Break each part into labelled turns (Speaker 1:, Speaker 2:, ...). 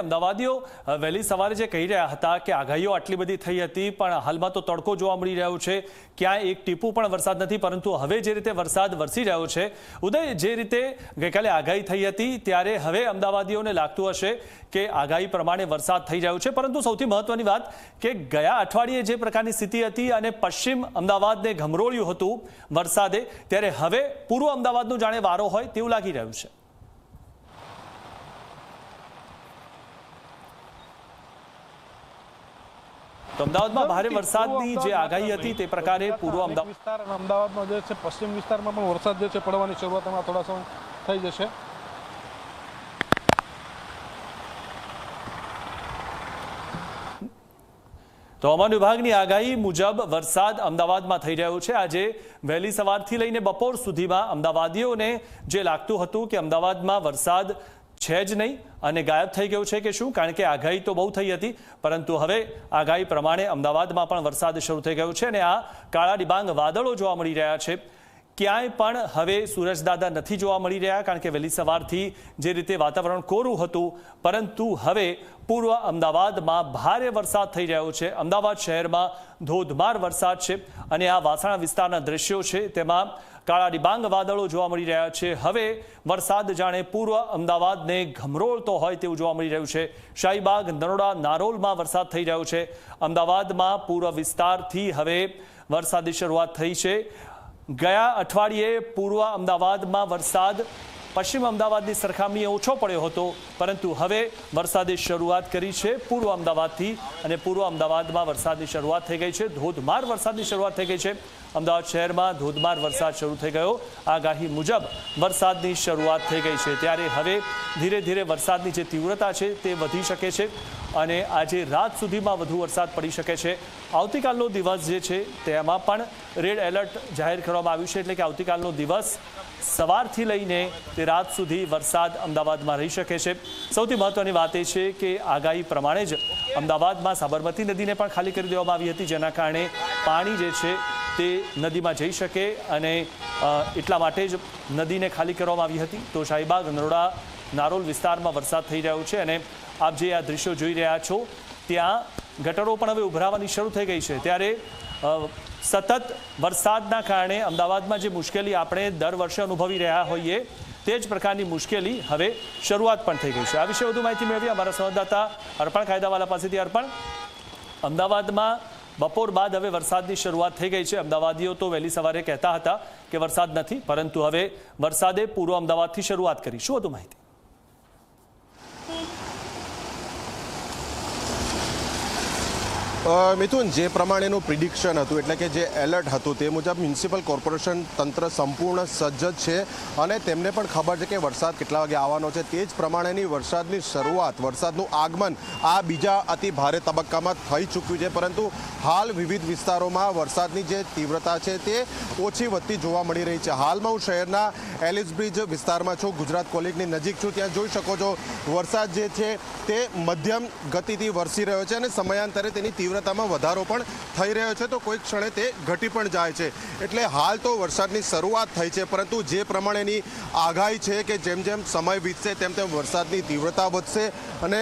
Speaker 1: અમદાવાદીઓ વહેલી સવારે જે કહી રહ્યા હતા કે આગાહીઓ આટલી બધી થઈ હતી, પણ હાલમાં તો તડકો જોવા મળી રહ્યો છે, ક્યાંય એક ટીપું પણ વરસાદ નથી. પરંતુ હવે જે રીતે વરસાદ વરસી રહ્યો છે, ઉદય, જે રીતે ગઈકાલે આગાહી થઈ હતી ત્યારે હવે અમદાવાદીઓને લાગતું હશે કે આગાહી પ્રમાણે વરસાદ થઈ રહ્યો છે. પરંતુ સૌથી મહત્વની વાત કે ગયા અઠવાડિયે જે પ્રકારની સ્થિતિ હતી અને પશ્ચિમ અમદાવાદને ઘમરોળ્યું હતું વરસાદે, ત્યારે હવે પૂર્વ અમદાવાદનું જાણે વારો હોય તેવું લાગી રહ્યું છે. તો અમદાવાદમાં ભારે વરસાદની જે આગાહી હતી તે પ્રકારે પૂર્વ
Speaker 2: અમદાવાદમાં જે છે પશ્ચિમ વિસ્તારમાં પણ વરસાદ જે છે પડવાની શરૂઆત હમણાં થોડા સમય થઈ જશે.
Speaker 1: તો હવામાન વિભાગની આગાહી મુજબ વરસાદ અમદાવાદમાં થઈ રહ્યો છે. આજે વહેલી સવારથી લઈને બપોર સુધીમાં અમદાવાદીઓને જે લાગતું હતું કે અમદાવાદમાં વરસાદ છે જ નહીં અને ગાયબ થઈ ગયો છે કે શું, કારણ કે આગાહી તો બહુ થઈ હતી, પરંતુ હવે આગાહી પ્રમાણે અમદાવાદમાં પણ વરસાદ શરૂ થઈ ગયો છે અને આ કાળા ડિબાંગ વાદળો જોવા મળી રહ્યા છે. ક્યાંય પણ હવે સૂરજદાદા નથી જોવા મળી રહ્યા, કારણ કે વહેલી સવારથી જે રીતે વાતાવરણ કોરું હતું, પરંતુ હવે પૂર્વ અમદાવાદમાં ભારે વરસાદ થઈ રહ્યો છે. અમદાવાદ શહેરમાં ધોધમાર વરસાદ છે અને આ વાસણા વિસ્તારના દ્રશ્યો છે, તેમાં કાળા ડિબાંગ વાદળો જોવા મળી રહ્યા છે. હવે વરસાદ જાણે પૂર્વ અમદાવાદને ઘમરોળતો હોય તેવું જોવા મળી રહ્યું છે. શાહીબાગ, નરોડા, નારોલમાં વરસાદ થઈ રહ્યો છે. અમદાવાદમાં પૂર્વ વિસ્તારથી હવે વરસાદની શરૂઆત થઈ છે. ગયા અઠવાડિયે પૂર્વ અમદાવાદમાં વરસાદ પશ્ચિમ અમદાવાદની સરખામણીએ ઓછો પડ્યો હતો, પરંતુ હવે વરસાદે શરૂઆત કરી છે પૂર્વ અમદાવાદથી અને પૂર્વ અમદાવાદમાં વરસાદની શરૂઆત થઈ ગઈ છે. ધોધમાર વરસાદની શરૂઆત થઈ ગઈ છે. અમદાવાદ શહેરમાં ધોધમાર વરસાદ શરૂ થઈ ગયો. આગાહી મુજબ વરસાદની શરૂઆત થઈ ગઈ છે, ત્યારે હવે ધીરે ધીરે વરસાદની જે તીવ્રતા છે તે વધી શકે છે અને આજે રાત સુધીમાં વધુ વરસાદ પડી શકે છે. આવતીકાલનો દિવસ જે છે તેમાં પણ રેડ એલર્ટ જાહેર કરવામાં આવ્યું છે, એટલે કે આવતીકાલનો દિવસ સવારથી લઈને તે રાત સુધી વરસાદ અમદાવાદમાં રહી શકે છે. સૌથી મહત્વની વાત એ છે કે આગાહી પ્રમાણે જ અમદાવાદમાં સાબરમતી નદીને પણ ખાલી કરી દેવામાં આવી હતી, જેના કારણે પાણી જે છે તે નદીમાં જઈ શકે અને એટલા માટે જ નદીને ખાલી કરવામાં આવી હતી. તો શાહીબાગ, નરોડા, નારોલ વિસ્તારમાં વરસાદ થઈ રહ્યો છે અને આપ જે આ દ્રશ્યો જોઈ રહ્યા છો ત્યાં ગટરો પણ હવે ઉભરાવાની શરૂ થઈ ગઈ છે. ત્યારે સતત વરસાદના કારણે અમદાવાદમાં જે મુશ્કેલી આપણે દર વર્ષે અનુભવી રહ્યા હોઈએ તે જ પ્રકારની મુશ્કેલી હવે શરૂઆત પણ થઈ ગઈ છે. આ વિશે વધુ માહિતી મેળવી અમારા સંવાદદાતા અર્પણ કાયદાવાલા પાસેથી. અર્પણ, અમદાવાદમાં બપોર બાદ હવે વરસાદની શરૂઆત થઈ ગઈ છે. અમદાવાદીઓ તો વહેલી સવારે કહેતા હતા કે વરસાદ નથી, પરંતુ હવે વરસાદે પૂર્વ અમદાવાદથી શરૂઆત કરી. શું વધુ માહિતી?
Speaker 3: મિથુન, જે પ્રમાણેનું પ્રિડિક્શન હતું, એટલે કે જે એલર્ટ હતું તે મુજબ મ્યુનિસિપલ કોર્પોરેશન તંત્ર સંપૂર્ણ સજ્જ છે અને તેમને પણ ખબર છે કે વરસાદ કેટલા વાગે આવવાનો છે. તે જ પ્રમાણેની વરસાદની શરૂઆત, વરસાદનું આગમન આ બીજા અતિ ભારે તબક્કામાં થઈ ચૂક્યું છે, પરંતુ હાલ વિવિધ વિસ્તારોમાં વરસાદની જે તીવ્રતા છે તે ઓછી વધતી જોવા મળી રહી છે. હાલમાં હું શહેરના એલિસ બ્રિજ વિસ્તારમાં છું, ગુજરાત કોલેજની નજીક છું. ત્યાં જોઈ શકો છો વરસાદ જે છે તે મધ્યમ ગતિથી વરસી રહ્યો છે અને સમયાંતરે તેની તીવ્રતામાં વધારો પણ થઈ રહ્યો છે, તો કોઈક ક્ષણે તે ઘટી પણ જાય છે. એટલે હાલ તો વરસાદની શરૂઆત થઈ છે, પરંતુ જે પ્રમાણેની આગાહી છે કે જેમ જેમ સમય વીતશે તેમ તેમ વરસાદની તીવ્રતા વધશે અને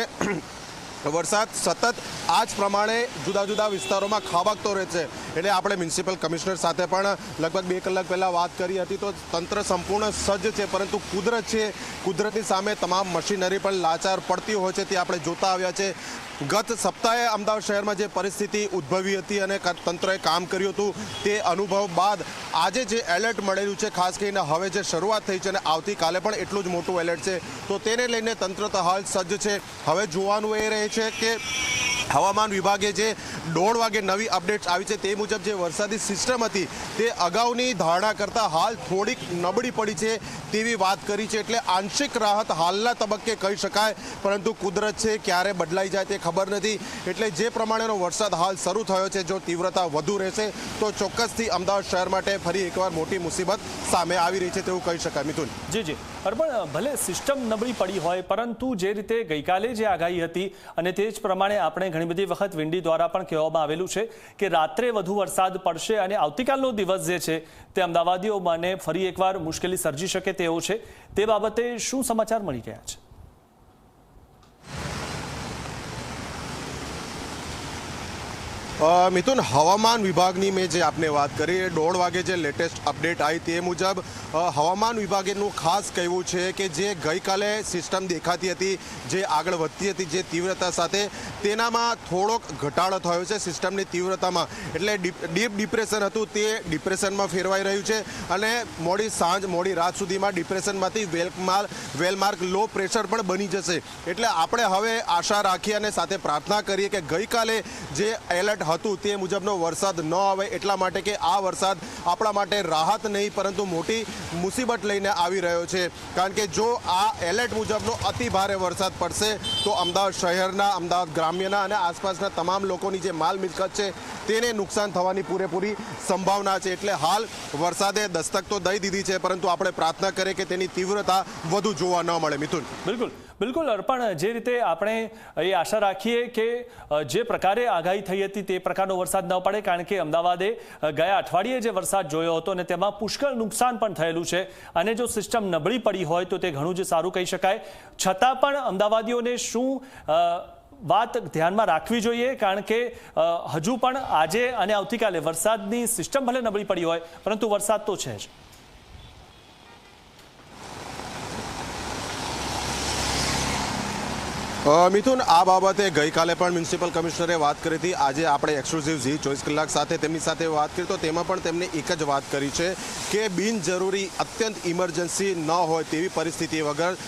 Speaker 3: વરસાદ સતત આ જ પ્રમાણે જુદા જુદા વિસ્તારોમાં ખાબકતો રહેશે. એટલે આપણે મ્યુનિસિપલ કમિશનર સાથે પણ લગભગ 2 કલાક પહેલાં વાત કરી હતી, તો તંત્ર સંપૂર્ણ સજ્જ છે, પરંતુ કુદરત છે, કુદરતની સામે તમામ મશીનરી પણ લાચાર પડતી હોય છે તે આપણે જોતા આવ્યા છે. ગત સપ્તાહે અમદાવાદ શહેરમાં જે પરિસ્થિતિ ઉદ્ભવી હતી અને તંત્રએ કામ કર્યું હતું તે અનુભવ બાદ આજે જે એલર્ટ મળેલું છે, ખાસ કરીને હવે જે શરૂઆત થઈ છે અને આવતીકાલે પણ એટલું જ મોટું એલર્ટ છે, તો તેને લઈને તંત્ર તો હાલ સજ્જ છે. હવે જોવાનું એ રહે છે કે હવામાન વિભાગે જે 1:30 વાગે નવી અપડેટ્સ આવી છે તે મુજબ જે વરસાદી સિસ્ટમ હતી તે અગાઉની ધારણા કરતાં હાલ થોડીક નબળી પડી છે તેવી વાત કરી છે. એટલે આંશિક રાહત હાલના તબક્કે કહી શકાય, પરંતુ કુદરત છે ક્યારે બદલાઈ જાય તે ખબર નથી. એટલે જે પ્રમાણેનો વરસાદ હાલ શરૂ થયો છે, જો તીવ્રતા વધુ રહેશે તો ચોક્કસથી અમદાવાદ શહેર માટે ફરી એકવાર મોટી મુસીબત સામે આવી રહી છે તેવું કહી શકાય. મિથુન,
Speaker 1: જી અર્પણ, ભલે સિસ્ટમ નબળી પડી હોય, પરંતુ જે રીતે ગઈકાલે જે આગાહી હતી અને તે જ પ્રમાણે આપણે ઘણી બધી વખત વિંડી દ્વારા પણ કહેવામાં આવેલું છે કે રાત્રે વધુ વરસાદ પડશે અને આવતીકાલનો દિવસ જે છે તે અમદાવાદીઓ માટે ફરી એકવાર મુશ્કેલી સર્જી શકે તેવો છે. તે બાબતે શું સમાચાર મળી રહ્યા છે?
Speaker 3: મિથુન, હવામાન વિભાગની મેં જે આપને વાત કરી એ 1:30 વાગે જે લેટેસ્ટ અપડેટ આવી તે મુજબ હવામાન વિભાગેનું ખાસ કહેવું છે કે જે ગઈકાલે સિસ્ટમ દેખાતી હતી, જે આગળ વધતી હતી જે તીવ્રતા સાથે, તેનામાં થોડોક ઘટાડો થયો છે સિસ્ટમની તીવ્રતામાં. એટલે ડીપ ડિપ્રેશન હતું તે ડિપ્રેશનમાં ફેરવાઈ રહ્યું છે અને મોડી સાંજ મોડી રાત સુધીમાં ડિપ્રેશનમાંથી વેલમાર્ક લો પ્રેશર પણ બની જશે. એટલે આપણે હવે આશા રાખીએ અને સાથે પ્રાર્થના કરીએ કે ગઈકાલે જે એલર્ટ હતું તે મુજબનો વરસાદ ન આવે, એટલા માટે કે આ વરસાદ આપણા માટે રાહત નહીં પરંતુ મોટી મુસીબત લઈને આવી રહ્યો છે. કારણ કે જો આ એલર્ટ મુજબનો અતિ ભારે વરસાદ પડશે તો અમદાવાદ શહેરના, અમદાવાદ ગ્રામ્યના અને આસપાસના તમામ લોકોની જે માલ મિલકત છે તેને નુકસાન થવાની પૂરેપૂરી સંભાવના છે. એટલે હાલ વરસાદે દસ્તક તો દઈ દીધી છે પરંતુ આપણે પ્રાર્થના કરીએ કે તેની તીવ્રતા વધુ જોવા ન મળે. મિથુન,
Speaker 1: બિલકુલ અર્પણ, જે રીતે આપણે એ આશા રાખીએ કે જે પ્રકારે આગાહી થઈ હતી તે પ્રકારનો વરસાદ ન પડે, કારણ કે અમદાવાદે ગયા અઠવાડિયે જે વરસાદ જોયો હતો અને તેમાં પુષ્કળ નુકસાન પણ થયેલું છે અને જો સિસ્ટમ નબળી પડી હોય તો તે ઘણું જ સારું કહી શકાય. છતાં પણ અમદાવાદીઓને શું વાત ધ્યાનમાં રાખવી જોઈએ, કારણ કે હજુ પણ આજે અને આવતીકાલે વરસાદની સિસ્ટમ ભલે નબળી પડી હોય પરંતુ વરસાદ તો છે જ.
Speaker 3: મિથુન, આ બાબતે ગઈકાલે પણ મ્યુનિસિપલ કમિશનરે વાત કરી હતી. આજે આપણે એક્સક્લુઝિવ ઝી 24 કલાક સાથે તેમની સાથે વાત કરી તો તેમાં પણ તેમણે એક જ વાત કરી છે કે બિનજરૂરી અત્યંત ઇમરજન્સી ન હોય તેવી પરિસ્થિતિ વગર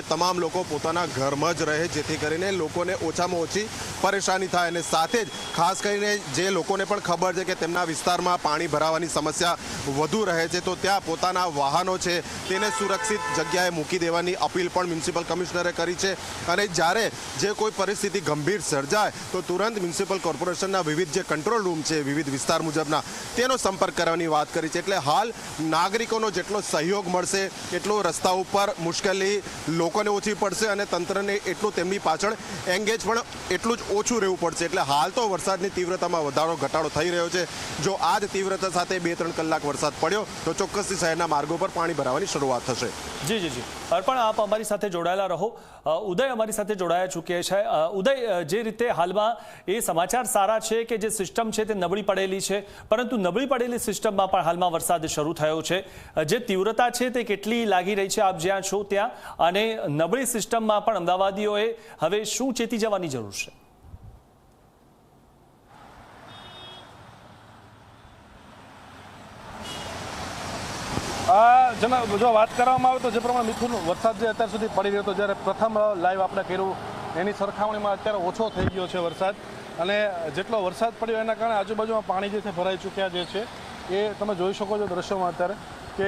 Speaker 3: તમામ લોકો પોતાના ઘરમાં જ રહે, જેથી કરીને લોકોને ઓછામાં ઓછી પરેશાની થાય. અને સાથે જ ખાસ કરીને જે લોકોને પણ ખબર છે કે તેમના વિસ્તારમાં પાણી ભરાવાની સમસ્યા વધુ રહે છે તો ત્યાં પોતાના વાહનો છે તેને સુરક્ષિત જગ્યાએ મૂકી દેવાની અપીલ પણ મ્યુનિસિપલ કમિશનરે કરી છે. અને જ્યારે જે કોઈ પરિસ્થિતિ ગંભીર સર્જાય તો તુરંત મ્યુનિસિપલ કોર્પોરેશનના વિવિધ જે કંટ્રોલ રૂમ છે વિવિધ વિસ્તાર મુજબના તેનો સંપર્ક કરવાની વાત કરી છે. એટલે હાલ નાગરિકોનો જેટલો સહયોગ મળશે એટલો રસ્તા ઉપર મુશ્કેલી લોકોને ઓછી પડશે અને તંત્રને એટલું તેમની પાછળ એંગેજ પણ એટલું જ ઓછું રહેવું પડશે. એટલે હાલ તો વરસાદની તીવ્રતામાં ઘટાડો થઈ રહ્યો છે. જો આ જ તીવ્રતા સાથે 2-3 કલાક વરસાદ પડ્યો તો ચોક્કસથી શહેરના માર્ગો પર પાણી ભરાવાની શરૂઆત થશે.
Speaker 1: જી અર્પણ, આપ અમારી સાથે જોડાયેલા રહો. ઉદય અમારી સાથે જોડાયા ચૂક્યા છે. ઉદય, જે રીતે હાલમાં એ સમાચાર સારા છે કે જે સિસ્ટમ છે તે નબળી પડેલી છે, પરંતુ નબળી પડેલી સિસ્ટમમાં પણ હાલમાં વરસાદ શરૂ થયો છે. જે તીવ્રતા છે તે કેટલી લાગી રહી છે આપ જ્યાં છો ત્યાં, અને નબળી સિસ્ટમમાં પણ અમદાવાદીઓએ હવે શું ચેતી જવાની જરૂર છે?
Speaker 2: જો વાત કરવામાં આવે તો જે પ્રમાણે મિથુન વરસાદ જે અત્યાર સુધી પડી રહ્યો હતો, જ્યારે પ્રથમ લાઈવ આપણે કર્યું એની સરખામણીમાં અત્યારે ઓછો થઈ ગયો છે વરસાદ. અને જેટલો વરસાદ પડ્યો એના કારણે આજુબાજુમાં પાણી જે છે ભરાઈ ચૂક્યા જે છે એ તમે જોઈ શકો છો દ્રશ્યોમાં અત્યારે કે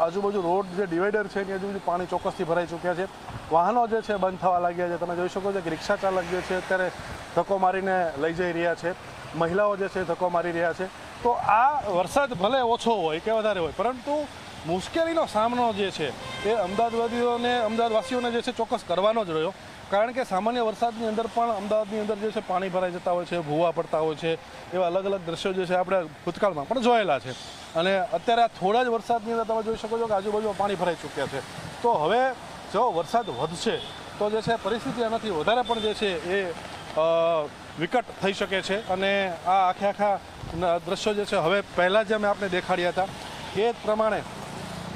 Speaker 2: આજુબાજુ રોડ જે ડિવાઈડર છે એની આજુબાજુ પાણી ચોક્કસથી ભરાઈ ચૂક્યા છે. વાહનો જે છે બંધ થવા લાગ્યા છે. તમે જોઈ શકો છો કે રિક્ષા ચાલક જે છે અત્યારે ધક્કો મારીને લઈ જઈ રહ્યા છે, મહિલાઓ જે છે ધક્કો મારી રહ્યા છે. તો આ વરસાદ ભલે ઓછો હોય કે વધારે હોય પરંતુ મુશ્કેલીનો સામનો જે છે એ અમદાવાદવાસીઓને જે છે ચોક્કસ કરવાનો જ રહ્યો. કારણ કે સામાન્ય વરસાદની અંદર પણ અમદાવાદની અંદર જે છે પાણી ભરાઈ જતા હોય છે, ભૂવા પડતા હોય છે. એવા અલગ અલગ દ્રશ્યો જે છે આપણે ભૂતકાળમાં પણ જોયેલા છે. અને અત્યારે આ થોડા જ વરસાદની અંદર તમે જોઈ શકો છો કે આજુબાજુમાં પાણી ભરાઈ ચૂક્યા છે. તો હવે જો વરસાદ વધશે તો જે છે પરિસ્થિતિ એનાથી વધારે પણ જે છે એ વિકટ થઈ શકે છે. અને આ આખા દ્રશ્યો જે છે હવે પહેલાં જે અમે આપને દેખાડ્યા હતા એ જ પ્રમાણે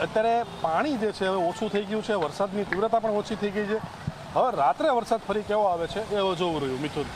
Speaker 2: અત્યારે પાણી જે છે હવે ઓછું થઈ ગયું છે, વરસાદની તીવ્રતા પણ ઓછી થઈ ગઈ છે. હવે રાત્રે વરસાદ ફરી કેવો આવે છે એ જોવું રહ્યું. મિથુન.